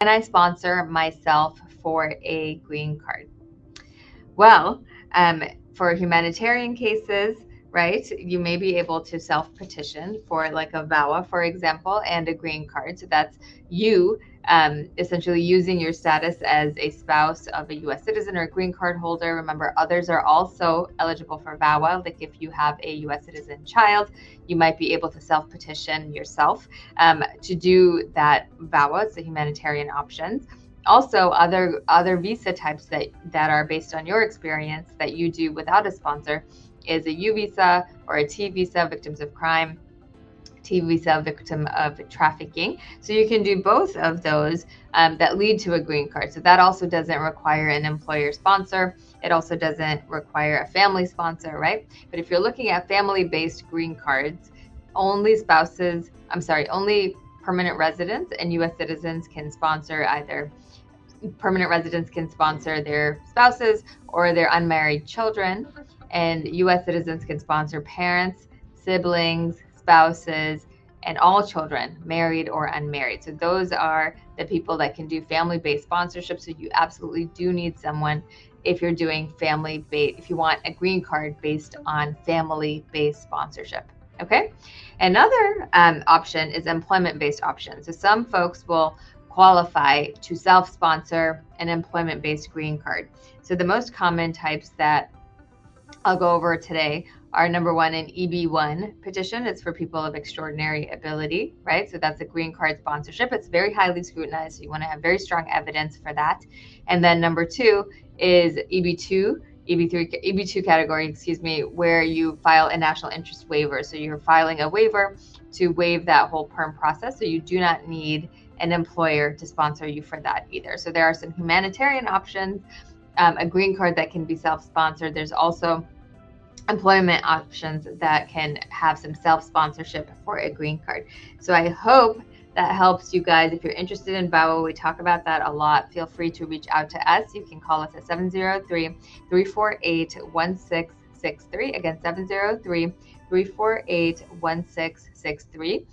Can I sponsor myself for a green card? Well, for humanitarian cases, right, you may be able to self-petition for like a vawa, for example, and a green card. So that's you essentially using your status as a spouse of a U.S. citizen or a green card holder. Remember, others are also eligible for vawa. Like if you have a U.S. citizen child, you might be able to self-petition yourself to do that vawa. It's a humanitarian options. Also, other visa types that are based on your experience that you do without a sponsor is a U visa or a T visa, victims of crime, T visa, victim of trafficking. So you can do both of those that lead to a green card. So that also doesn't require an employer sponsor. It also doesn't require a family sponsor, right? But if you're looking at family-based green cards, only spouses, only permanent residents and U.S. citizens can sponsor either permanent residents can sponsor their spouses or their unmarried children, and U.S. citizens can sponsor parents, siblings, spouses, and all children, married or unmarried. So those are the people that can do family-based sponsorship. So you absolutely do need someone if you're doing family-based, if you want a green card based on family-based sponsorship. Okay. Another option is employment-based options. So some folks will qualify to self-sponsor an employment-based green card. So the most common types that I'll go over today are number one, an EB-1 petition. It's for people of extraordinary ability, right? So that's a green card sponsorship. It's very highly scrutinized. So you want to have very strong evidence for that. And then number two is EB2 category, where you file a national interest waiver. So you're filing a waiver to waive that whole perm process. So you do not need an employer to sponsor you for that either. So there are some humanitarian options, a green card that can be self-sponsored. There's also employment options that can have some self-sponsorship for a green card. So I hope that helps you guys. If you're interested in VAWA, we talk about that a lot. Feel free to reach out to us. You can call us at 703-348-1663. Again, 703-348-1663.